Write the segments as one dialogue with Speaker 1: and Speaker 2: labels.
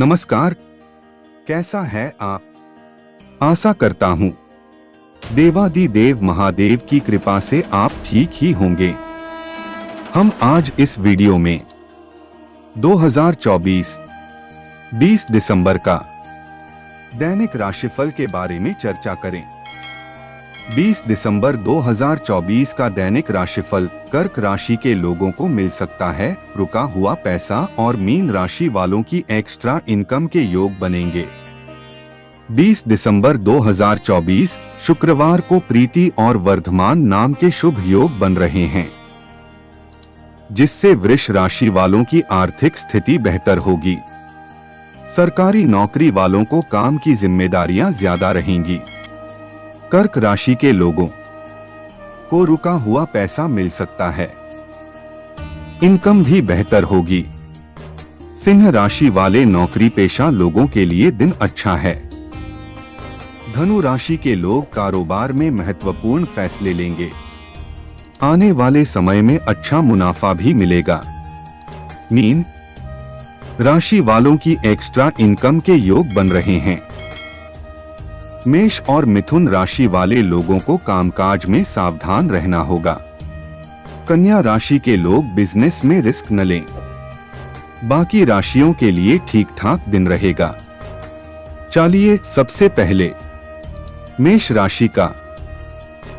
Speaker 1: नमस्कार, कैसा है आप? आशा करता हूँ देवादिदेव महादेव की कृपा से आप ठीक ही होंगे। हम आज इस वीडियो में 2024 20 दिसंबर का दैनिक राशिफल के बारे में चर्चा करें। 20 दिसंबर 2024 का दैनिक राशिफल कर्क राशि के लोगों को मिल सकता है रुका हुआ पैसा और मीन राशि वालों की एक्स्ट्रा इनकम के योग बनेंगे। 20 दिसंबर 2024 शुक्रवार को प्रीति और वर्धमान नाम के शुभ योग बन रहे हैं, जिससे वृष राशि वालों की आर्थिक स्थिति बेहतर होगी। सरकारी नौकरी वालों को काम की जिम्मेदारियां ज्यादा रहेंगी। कर्क राशि के लोगों को रुका हुआ पैसा मिल सकता है, इनकम भी बेहतर होगी। सिंह राशि वाले नौकरी पेशा लोगों के लिए दिन अच्छा है। धनु राशि के लोग कारोबार में महत्वपूर्ण फैसले लेंगे। आने वाले समय में अच्छा मुनाफा भी मिलेगा। मीन राशि वालों की एक्स्ट्रा इनकम के योग बन रहे हैं। मेष और मिथुन राशि वाले लोगों को कामकाज में सावधान रहना होगा। कन्या राशि के लोग बिजनेस में रिस्क न लें। बाकी राशियों के लिए ठीक ठाक दिन रहेगा। चलिए सबसे पहले मेष राशि का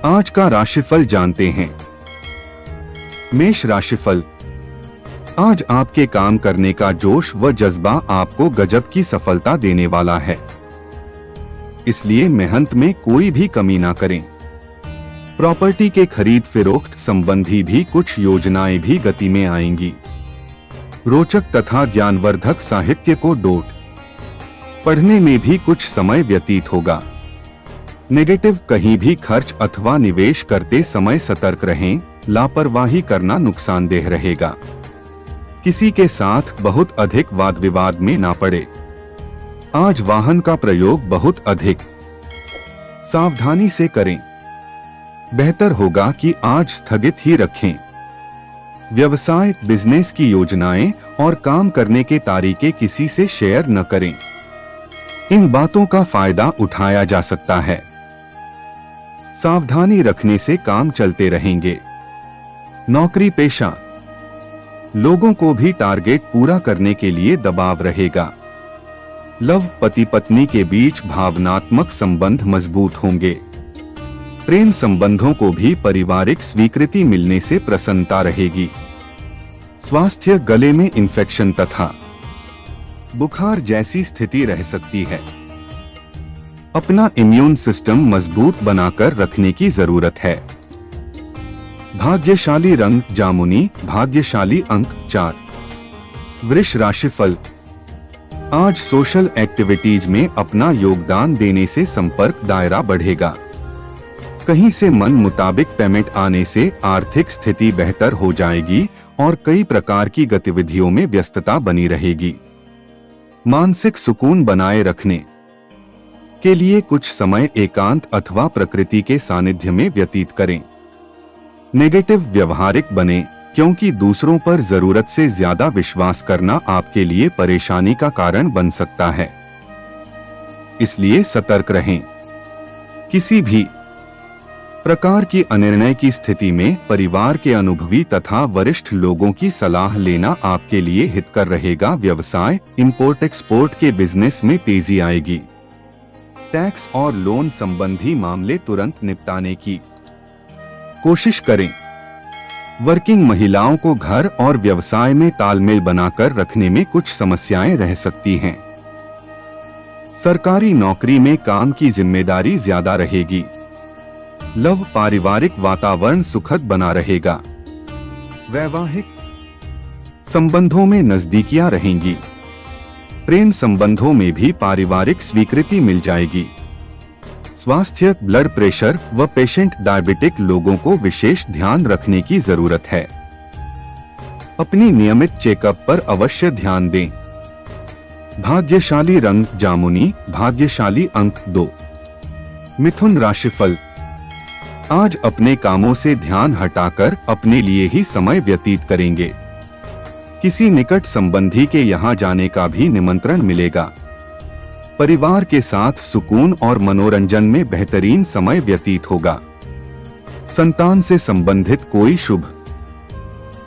Speaker 1: आज का राशिफल जानते हैं। मेष राशिफल, आज आपके काम करने का जोश व जज्बा आपको गजब की सफलता देने वाला है, इसलिए मेहनत में कोई भी कमी ना करें। प्रॉपर्टी के खरीद फरोख्त संबंधी भी कुछ योजनाएं भी गति में आएंगी। रोचक तथा ज्ञानवर्धक साहित्य को डोट पढ़ने में भी कुछ समय व्यतीत होगा। नेगेटिव कहीं भी खर्च अथवा निवेश करते समय सतर्क रहें, लापरवाही करना नुकसानदेह रहेगा। किसी के साथ बहुत अधिक वाद विवाद में ना पड़े। आज वाहन का प्रयोग बहुत अधिक सावधानी से करें। बेहतर होगा कि आज स्थगित ही रखें। व्यवसाय, बिजनेस की योजनाएं और काम करने के तरीके किसी से शेयर न करें। इन बातों का फायदा उठाया जा सकता है। सावधानी रखने से काम चलते रहेंगे। नौकरी पेशा लोगों को भी टारगेट पूरा करने के लिए दबाव रहेगा। लव, पति पत्नी के बीच भावनात्मक संबंध मजबूत होंगे। प्रेम संबंधों को भी पारिवारिक स्वीकृति मिलने से प्रसन्नता रहेगी। स्वास्थ्य, गले में इन्फेक्शन तथा बुखार जैसी स्थिति रह सकती है। अपना इम्यून सिस्टम मजबूत बनाकर रखने की जरूरत है। भाग्यशाली रंग जामुनी, भाग्यशाली अंक 4। वृष राशिफल, आज सोशल एक्टिविटीज में अपना योगदान देने से संपर्क दायरा बढ़ेगा। कहीं से मन मुताबिक पेमेंट आने से आर्थिक स्थिति बेहतर हो जाएगी और कई प्रकार की गतिविधियों में व्यस्तता बनी रहेगी। मानसिक सुकून बनाए रखने के लिए कुछ समय एकांत अथवा प्रकृति के सानिध्य में व्यतीत करें। नेगेटिव व्यवहारिक बने, क्योंकि दूसरों पर जरूरत से ज्यादा विश्वास करना आपके लिए परेशानी का कारण बन सकता है, इसलिए सतर्क रहें। किसी भी प्रकार की अनिर्णय की स्थिति में परिवार के अनुभवी तथा वरिष्ठ लोगों की सलाह लेना आपके लिए हितकर रहेगा। व्यवसाय, इंपोर्ट एक्सपोर्ट के बिजनेस में तेजी आएगी। टैक्स और लोन संबंधी मामले तुरंत निपटाने की कोशिश करें। वर्किंग महिलाओं को घर और व्यवसाय में तालमेल बनाकर रखने में कुछ समस्याएं रह सकती हैं। सरकारी नौकरी में काम की जिम्मेदारी ज्यादा रहेगी। लव, पारिवारिक वातावरण सुखद बना रहेगा। वैवाहिक संबंधों में नजदीकियां रहेंगी। प्रेम संबंधों में भी पारिवारिक स्वीकृति मिल जाएगी। स्वास्थ्य, ब्लड प्रेशर व पेशेंट डायबिटिक लोगों को विशेष ध्यान रखने की जरूरत है। अपनी नियमित चेकअप पर अवश्य ध्यान दें। भाग्यशाली रंग जामुनी, भाग्यशाली अंक 2। मिथुन राशिफल, आज अपने कामों से ध्यान हटाकर अपने लिए ही समय व्यतीत करेंगे। किसी निकट संबंधी के यहाँ जाने का भी निमंत्रण मिलेगा। परिवार के साथ सुकून और मनोरंजन में बेहतरीन समय व्यतीत होगा। संतान से संबंधित कोई शुभ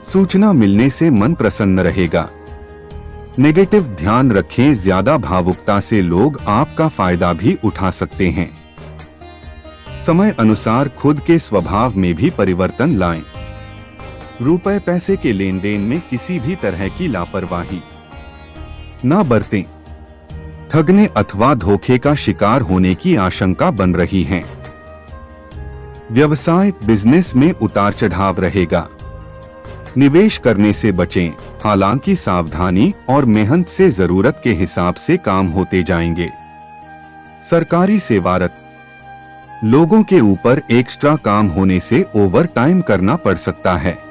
Speaker 1: सूचना मिलने से मन प्रसन्न रहेगा। नेगेटिव ध्यान रखें, ज्यादा भावुकता से लोग आपका फायदा भी उठा सकते हैं। समय अनुसार खुद के स्वभाव में भी परिवर्तन लाएं। रुपए पैसे के लेन देन में किसी भी तरह की लापरवाही न बरतें। ठगने अथवा धोखे का शिकार होने की आशंका बन रही है। व्यवसाय बिजनेस में उतार चढ़ाव रहेगा। निवेश करने से बचें, हालांकि सावधानी और मेहनत से जरूरत के हिसाब से काम होते जाएंगे। सरकारी सेवारत लोगों के ऊपर एक्स्ट्रा काम होने से ओवर टाइम करना पड़ सकता है।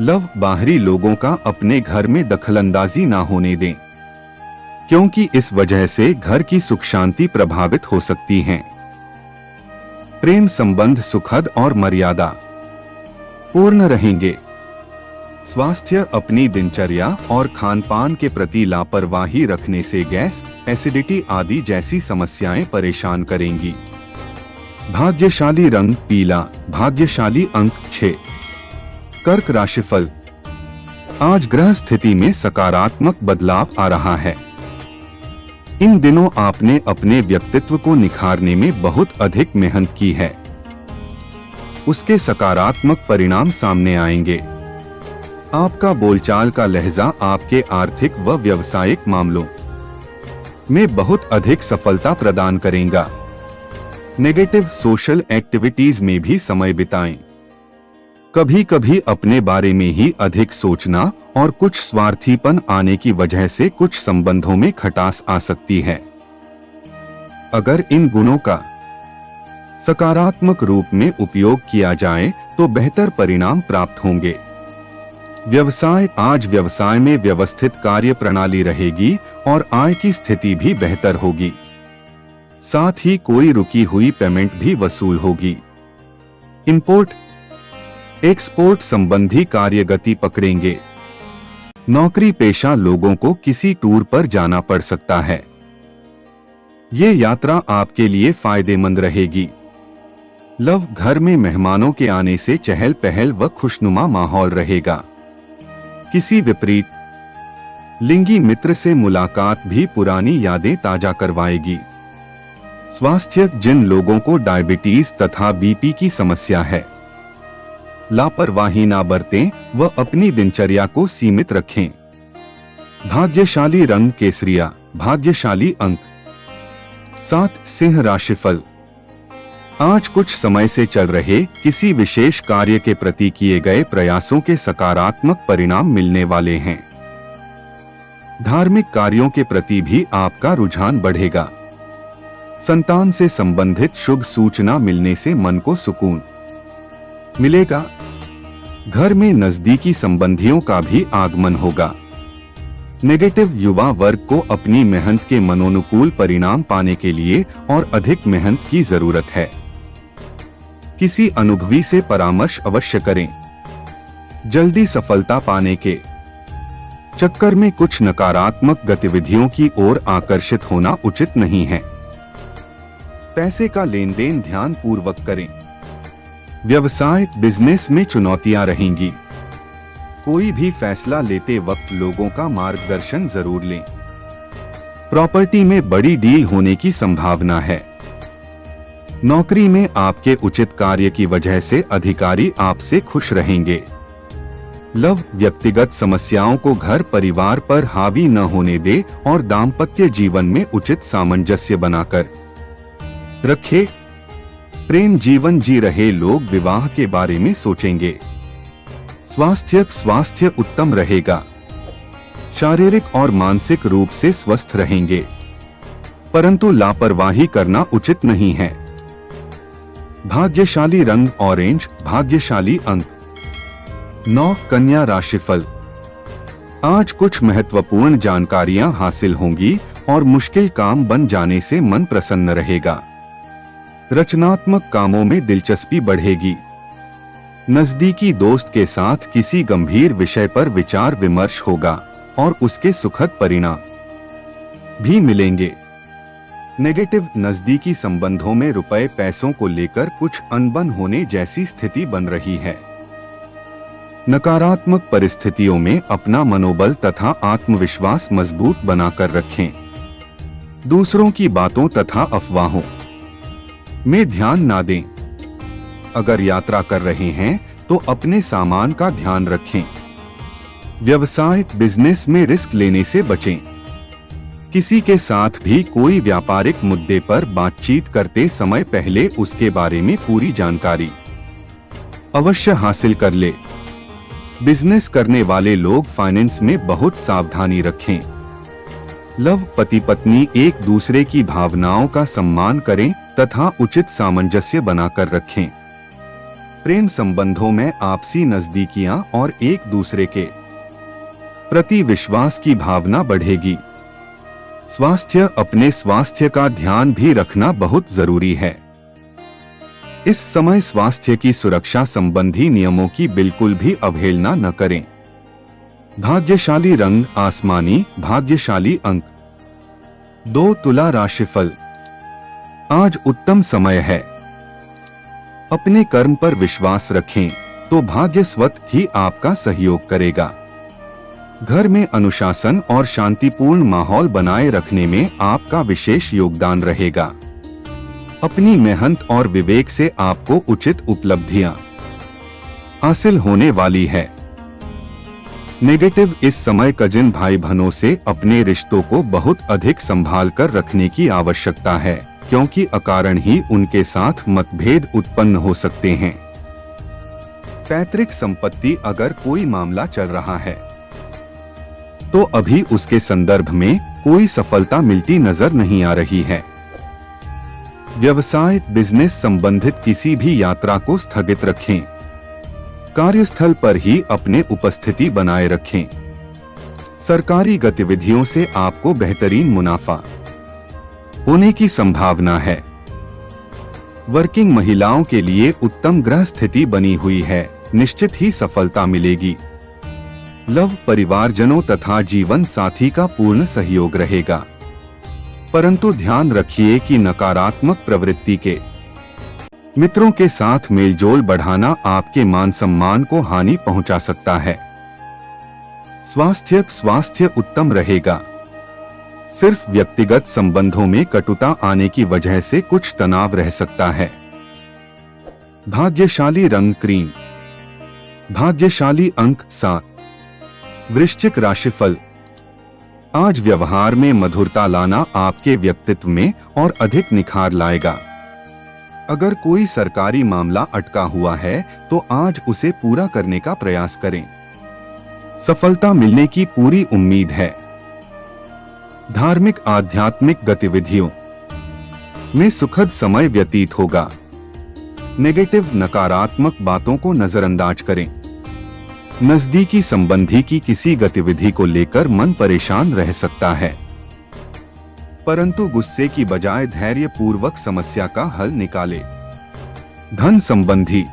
Speaker 1: लव बाहरी लोगों का अपने घर में दखलंदाजी ना होने दें, क्योंकि इस वजह से घर की सुख शांति प्रभावित हो सकती है। प्रेम संबंध सुखद और मर्यादा पूर्ण रहेंगे। स्वास्थ्य अपनी दिनचर्या और खानपान के प्रति लापरवाही रखने से गैस, एसिडिटी आदि जैसी समस्याएं परेशान करेंगी। भाग्यशाली रंग पीला, भाग्यशाली अंक 6। कर्क राशिफल। आज ग्रह स्थिति में सकारात्मक बदलाव आ रहा है। इन दिनों आपने अपने व्यक्तित्व को निखारने में बहुत अधिक मेहनत की है। उसके सकारात्मक परिणाम सामने आएंगे। आपका बोलचाल का लहजा आपके आर्थिक व व्यावसायिक मामलों में बहुत अधिक सफलता प्रदान करेगा। नेगेटिव सोशल एक्टिविटीज में भी समय बिताएं। कभी कभी अपने बारे में ही अधिक सोचना और कुछ स्वार्थीपन आने की वजह से कुछ संबंधों में खटास आ सकती है। अगर इन गुणों का सकारात्मक रूप में उपयोग किया जाए तो बेहतर परिणाम प्राप्त होंगे। व्यवसाय। आज व्यवसाय में व्यवस्थित कार्य प्रणाली रहेगी और आय की स्थिति भी बेहतर होगी। साथ ही कोई रुकी हुई पेमेंट भी वसूल होगी। इंपोर्ट एक्सपोर्ट संबंधी कार्य गति पकड़ेंगे। नौकरी पेशा लोगों को किसी टूर पर जाना पड़ सकता है। ये यात्रा आपके लिए फायदेमंद रहेगी। लव। घर में मेहमानों के आने से चहल पहल व खुशनुमा माहौल रहेगा। किसी विपरीत लिंगी मित्र से मुलाकात भी पुरानी यादें ताजा करवाएगी। स्वास्थ्य। जिन लोगों को डायबिटीज तथा बीपी की समस्या है, लापरवाही ना बरतें व अपनी दिनचर्या को सीमित रखें। भाग्यशाली रंग केसरिया, भाग्यशाली अंक 7। सिंह राशिफल। आज कुछ समय से चल रहे किसी विशेष कार्य के प्रति किए गए प्रयासों के सकारात्मक परिणाम मिलने वाले हैं। धार्मिक कार्यों के प्रति भी आपका रुझान बढ़ेगा। संतान से संबंधित शुभ सूचना मिलने से मन को सुकून मिलेगा। घर में नजदीकी संबंधियों का भी आगमन होगा। नेगेटिव। युवा वर्ग को अपनी मेहनत के मनोनुकूल परिणाम पाने के लिए और अधिक मेहनत की जरूरत है। किसी अनुभवी से परामर्श अवश्य करें। जल्दी सफलता पाने के चक्कर में कुछ नकारात्मक गतिविधियों की ओर आकर्षित होना उचित नहीं है। पैसे का लेन देन ध्यान पूर्वक करें। व्यवसाय बिजनेस में चुनौतियां रहेंगी। कोई भी फैसला लेते वक्त लोगों का मार्गदर्शन जरूर लें। प्रॉपर्टी में बड़ी डील होने की संभावना है। नौकरी में आपके उचित कार्य की वजह से अधिकारी आपसे खुश रहेंगे। लव। व्यक्तिगत समस्याओं को घर परिवार पर हावी न होने दे और दाम्पत्य जीवन में उचित सामंजस्य बनाकर रखे। प्रेम जीवन जी रहे लोग विवाह के बारे में सोचेंगे। स्वास्थ्य उत्तम रहेगा। शारीरिक और मानसिक रूप से स्वस्थ रहेंगे, परंतु लापरवाही करना उचित नहीं है। भाग्यशाली रंग ऑरेंज, भाग्यशाली अंक 9। कन्या राशिफल। आज कुछ महत्वपूर्ण जानकारियां हासिल होंगी और मुश्किल काम बन जाने से मन प्रसन्न रहेगा। रचनात्मक कामों में दिलचस्पी बढ़ेगी। नजदीकी दोस्त के साथ किसी गंभीर विषय पर विचार विमर्श होगा और उसके सुखद परिणाम भी मिलेंगे। नेगेटिव, नजदीकी संबंधों में रुपए पैसों को लेकर कुछ अनबन होने जैसी स्थिति बन रही है। नकारात्मक परिस्थितियों में अपना मनोबल तथा आत्मविश्वास मजबूत बनाकर रखें। दूसरों की बातों तथा अफवाहों में ध्यान ना दें। अगर यात्रा कर रहे हैं तो अपने सामान का ध्यान रखें। व्यवसाय, बिजनेस में रिस्क लेने से बचें। किसी के साथ भी कोई व्यापारिक मुद्दे पर बातचीत करते समय पहले उसके बारे में पूरी जानकारी अवश्य हासिल कर ले। बिजनेस करने वाले लोग फाइनेंस में बहुत सावधानी रखें। लव, पति पत्नी एक दूसरे की भावनाओं का सम्मान करें तथा उचित सामंजस्य बनाकर रखें। प्रेम संबंधों में आपसी नजदीकियां और एक दूसरे के प्रति विश्वास की भावना बढ़ेगी। स्वास्थ्य, अपने स्वास्थ्य का ध्यान भी रखना बहुत जरूरी है। इस समय स्वास्थ्य की सुरक्षा संबंधी नियमों की बिल्कुल भी अवहेलना न करें। भाग्यशाली रंग आसमानी, भाग्यशाली अंक 2। तुला राशिफल। आज उत्तम समय है। अपने कर्म पर विश्वास रखें तो भाग्य स्वतः ही आपका सहयोग करेगा। घर में अनुशासन और शांतिपूर्ण माहौल बनाए रखने में आपका विशेष योगदान रहेगा। अपनी मेहनत और विवेक से आपको उचित उपलब्धियां हासिल होने वाली है। नेगेटिव, इस समय कजिन भाई बहनों से अपने रिश्तों को बहुत अधिक संभाल कर रखने की आवश्यकता है, क्योंकि अकारण ही उनके साथ मतभेद उत्पन्न हो सकते हैं। पैतृक संपत्ति, अगर कोई मामला चल रहा है तो अभी उसके संदर्भ में कोई सफलता मिलती नजर नहीं आ रही है। व्यवसाय, बिजनेस संबंधित किसी भी यात्रा को स्थगित रखें। कार्यस्थल पर ही अपने उपस्थिति बनाए रखें। सरकारी गतिविधियों से आपको बेहतरीन मुनाफा होने की संभावना है। वर्किंग महिलाओं के लिए उत्तम ग्रह स्थिति बनी हुई है, निश्चित ही सफलता मिलेगी। लव, परिवारजनों तथा जीवन साथी का पूर्ण सहयोग रहेगा, परंतु ध्यान रखिए कि नकारात्मक प्रवृत्ति के मित्रों के साथ मेलजोल बढ़ाना आपके मान सम्मान को हानि पहुंचा सकता है। स्वास्थ्य उत्तम रहेगा। सिर्फ व्यक्तिगत संबंधों में कटुता आने की वजह से कुछ तनाव रह सकता है। भाग्यशाली रंग क्रीम, भाग्यशाली अंक 7। वृश्चिक राशिफल। आज व्यवहार में मधुरता लाना आपके व्यक्तित्व में और अधिक निखार लाएगा। अगर कोई सरकारी मामला अटका हुआ है तो आज उसे पूरा करने का प्रयास करें। सफलता मिलने की पूरी उम्मीद है। धार्मिक आध्यात्मिक गतिविधियों में सुखद समय व्यतीत होगा। नेगेटिव, नकारात्मक बातों को नजरअंदाज करें। नजदीकी संबंधी की किसी गतिविधि को लेकर मन परेशान रह सकता है, परंतु गुस्से की बजाय धैर्य पूर्वक समस्या का हल निकाले। धन संबंधी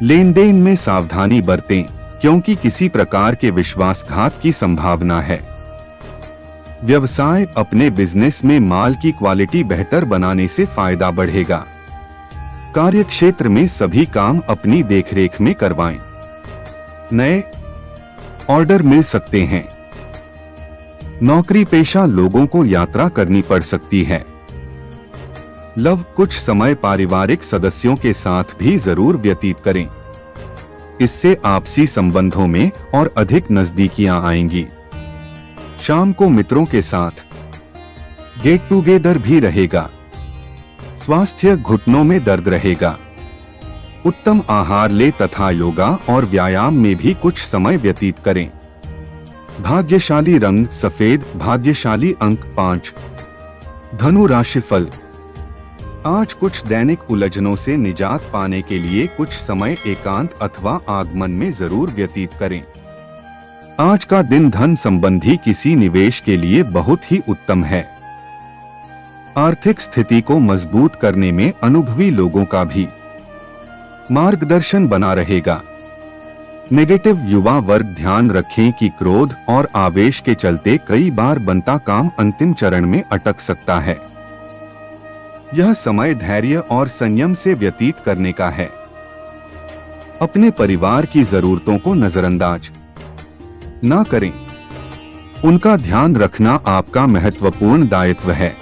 Speaker 1: लेन देन में सावधानी बरतें, क्योंकि किसी प्रकार के विश्वासघात की संभावना है। व्यवसाय, अपने बिजनेस में माल की क्वालिटी बेहतर बनाने से फायदा बढ़ेगा। कार्य क्षेत्र में सभी काम अपनी देखरेख में करवाएं। नए ऑर्डर मिल सकते हैं। नौकरी पेशा लोगों को यात्रा करनी पड़ सकती है। लव, कुछ समय पारिवारिक सदस्यों के साथ भी जरूर व्यतीत करें। इससे आपसी संबंधों में और अधिक नजदीकियां आएंगी। शाम को मित्रों के साथ गेट टुगेदर भी रहेगा। स्वास्थ्य, घुटनों में दर्द रहेगा। उत्तम आहार ले तथा योगा और व्यायाम में भी कुछ समय व्यतीत करें। भाग्यशाली रंग सफेद, भाग्यशाली अंक 5। धनु राशिफल। आज कुछ दैनिक उलझनों से निजात पाने के लिए कुछ समय एकांत अथवा आगमन में जरूर व्यतीत करें। आज का दिन धन संबंधी किसी निवेश के लिए बहुत ही उत्तम है। आर्थिक स्थिति को मजबूत करने में अनुभवी लोगों का भी मार्गदर्शन बना रहेगा। नेगेटिव युवा वर्ग ध्यान रखें कि क्रोध और आवेश के चलते कई बार बनता काम अंतिम चरण में अटक सकता है। यह समय धैर्य और संयम से व्यतीत करने का है। अपने परिवार की जरूरतों को नजरअंदाज ना करें। उनका ध्यान रखना आपका महत्वपूर्ण दायित्व है।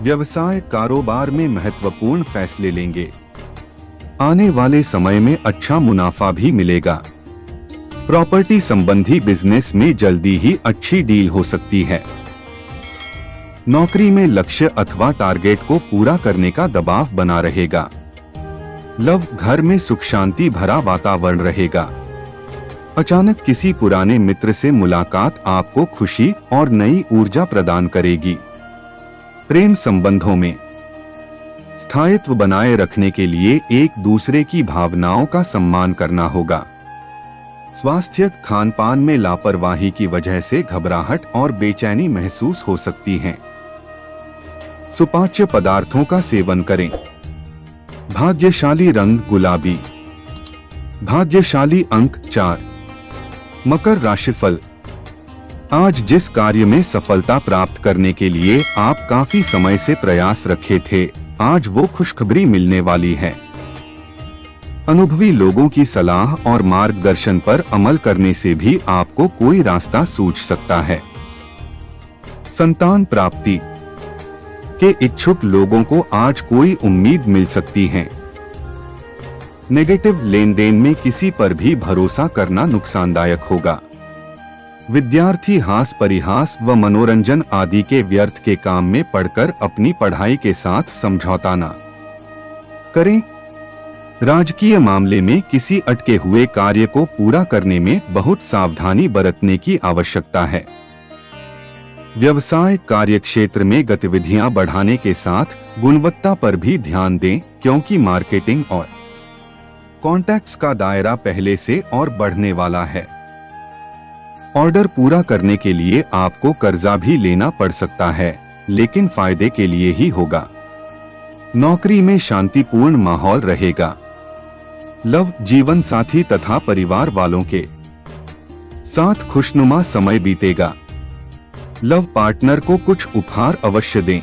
Speaker 1: व्यवसाय कारोबार में महत्वपूर्ण फैसले लेंगे। आने वाले समय में अच्छा मुनाफा भी मिलेगा। प्रॉपर्टी संबंधी बिजनेस में जल्दी ही अच्छी डील हो सकती है। नौकरी में लक्ष्य अथवा टारगेट को पूरा करने का दबाव बना रहेगा। लव घर में सुख शांति भरा वातावरण रहेगा। अचानक किसी पुराने मित्र से मुलाकात आपको खुशी और नई ऊर्जा प्रदान करेगी। प्रेम संबंधों में स्थायित्व बनाए रखने के लिए एक दूसरे की भावनाओं का सम्मान करना होगा। स्वास्थ्य खान पान में लापरवाही की वजह से घबराहट और बेचैनी महसूस हो सकती है। सुपाच्य पदार्थों का सेवन करें। भाग्यशाली रंग गुलाबी। भाग्यशाली अंक 4। मकर राशिफल। आज जिस कार्य में सफलता प्राप्त करने के लिए आप काफी समय से प्रयास रखे थे, आज वो खुशखबरी मिलने वाली है। अनुभवी लोगों की सलाह और मार्गदर्शन पर अमल करने से भी आपको कोई रास्ता सूझ सकता है। संतान प्राप्ति के इच्छुक लोगों को आज कोई उम्मीद मिल सकती है। नेगेटिव लेन देन में किसी पर भी भरोसा करना नुकसानदायक होगा। विद्यार्थी हास परिहास व मनोरंजन आदि के व्यर्थ के काम में पड़कर अपनी पढ़ाई के साथ समझौता न करें। राजकीय मामले में किसी अटके हुए कार्य को पूरा करने में बहुत सावधानी बरतने की आवश्यकता है। व्यवसाय कार्यक्षेत्र में गतिविधियां बढ़ाने के साथ गुणवत्ता पर भी ध्यान दें, क्योंकि मार्केटिंग और कॉन्टैक्ट्स का दायरा पहले से और बढ़ने वाला है। ऑर्डर पूरा करने के लिए आपको कर्जा भी लेना पड़ सकता है, लेकिन फायदे के लिए ही होगा। नौकरी में शांतिपूर्ण माहौल रहेगा। लव जीवन साथी तथा परिवार वालों के साथ खुशनुमा समय बीतेगा। लव पार्टनर को कुछ उपहार अवश्य दें।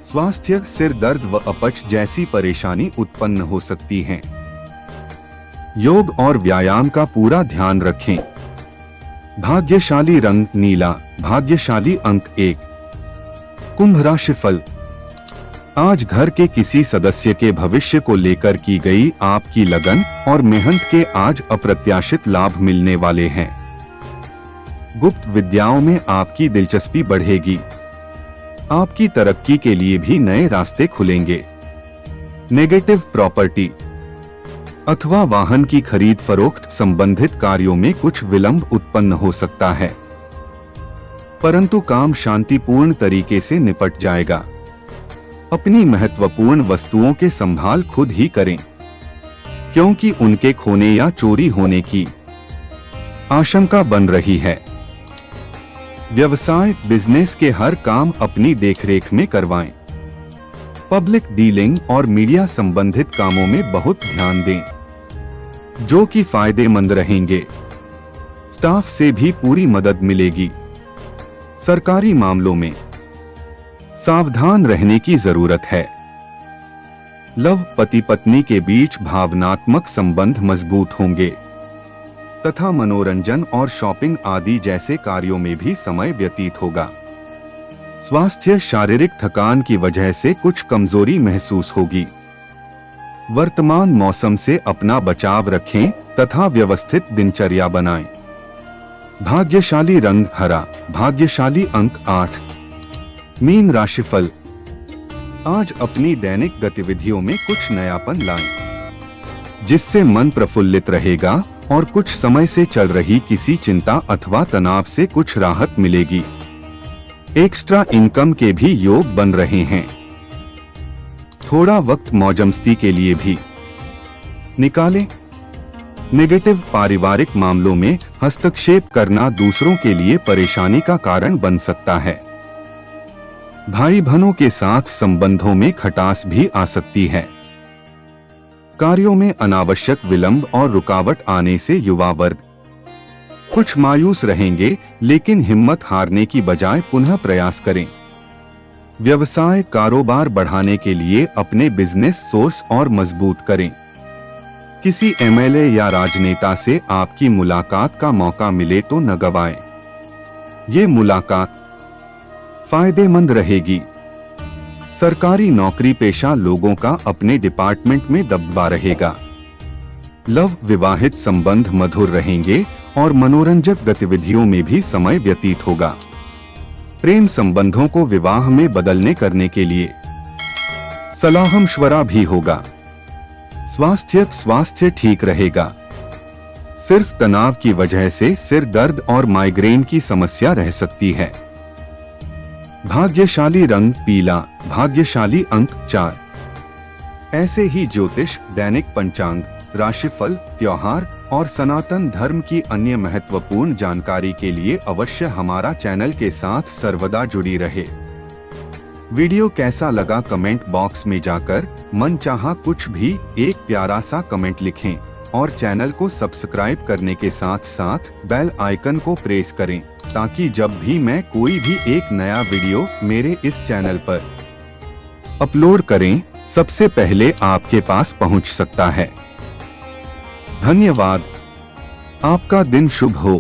Speaker 1: स्वास्थ्य सिर दर्द व अपच जैसी परेशानी उत्पन्न हो सकती है। योग और व्यायाम का पूरा ध्यान रखें। भाग्यशाली रंग नीला। भाग्यशाली अंक 1। कुंभ राशिफल। आज घर के किसी सदस्य के भविष्य को लेकर की गई आपकी लगन और मेहनत के आज अप्रत्याशित लाभ मिलने वाले हैं। गुप्त विद्याओं में आपकी दिलचस्पी बढ़ेगी। आपकी तरक्की के लिए भी नए रास्ते खुलेंगे। नेगेटिव प्रॉपर्टी अथवा वाहन की खरीद फरोख्त संबंधित कार्यों में कुछ विलंब उत्पन्न हो सकता है, परंतु काम शांतिपूर्ण तरीके से निपट जाएगा। अपनी महत्वपूर्ण वस्तुओं के संभाल खुद ही करें, क्योंकि उनके खोने या चोरी होने की आशंका बन रही है। व्यवसाय बिजनेस के हर काम अपनी देखरेख में करवाएं। पब्लिक डीलिंग और मीडिया संबंधित कामों में बहुत ध्यान दें, जो कि फायदेमंद रहेंगे। स्टाफ से भी पूरी मदद मिलेगी। सरकारी मामलों में सावधान रहने की जरूरत है। लव पति पत्नी के बीच भावनात्मक संबंध मजबूत होंगे तथा मनोरंजन और शॉपिंग आदि जैसे कार्यों में भी समय व्यतीत होगा। स्वास्थ्य शारीरिक थकान की वजह से कुछ कमजोरी महसूस होगी। वर्तमान मौसम से अपना बचाव रखें तथा व्यवस्थित दिनचर्या बनाएं। भाग्यशाली रंग हरा। भाग्यशाली अंक 8। मीन राशिफल। आज अपनी दैनिक गतिविधियों में कुछ नयापन लाएं, जिससे मन प्रफुल्लित रहेगा और कुछ समय से चल रही किसी चिंता अथवा तनाव से कुछ राहत मिलेगी। एक्स्ट्रा इनकम के भी योग बन रहे हैं। थोड़ा वक्त मौजमस्ती के लिए भी निकालें। नेगेटिव पारिवारिक मामलों में हस्तक्षेप करना दूसरों के लिए परेशानी का कारण बन सकता है। भाई बहनों के साथ संबंधों में खटास भी आ सकती है। कार्यों में अनावश्यक विलंब और रुकावट आने से युवा वर्ग कुछ मायूस रहेंगे, लेकिन हिम्मत हारने की बजाय पुनः प्रयास करें। व्यवसाय कारोबार बढ़ाने के लिए अपने बिजनेस सोर्स और मजबूत करें। किसी एमएलए या राजनेता से आपकी मुलाकात का मौका मिले तो न गवाएं। ये मुलाकात फायदेमंद रहेगी। सरकारी नौकरी पेशा लोगों का अपने डिपार्टमेंट में दबदबा रहेगा। लव विवाहित संबंध मधुर रहेंगे और मनोरंजक गतिविधियों में भी समय व्यतीत होगा। प्रेम संबंधों को विवाह में बदलने करने के लिए सलाह मशवरा भी होगा। स्वास्थ्य ठीक रहेगा। सिर्फ तनाव की वजह से सिर दर्द और माइग्रेन की समस्या रह सकती है। भाग्यशाली रंग पीला, भाग्यशाली अंक 4। ऐसे ही ज्योतिष, दैनिक पंचांग, राशिफल, त्योहार और सनातन धर्म की अन्य महत्वपूर्ण जानकारी के लिए अवश्य हमारा चैनल के साथ सर्वदा जुड़ी रहे। वीडियो कैसा लगा कमेंट बॉक्स में जाकर मनचाहा कुछ भी एक प्यारा सा कमेंट लिखें और चैनल को सब्सक्राइब करने के साथ साथ बेल आइकन को प्रेस करें, ताकि जब भी मैं कोई भी एक नया वीडियो मेरे इस चैनल पर अपलोड करें, सबसे पहले आपके पास पहुंच सकता है। धन्यवाद। आपका दिन शुभ हो।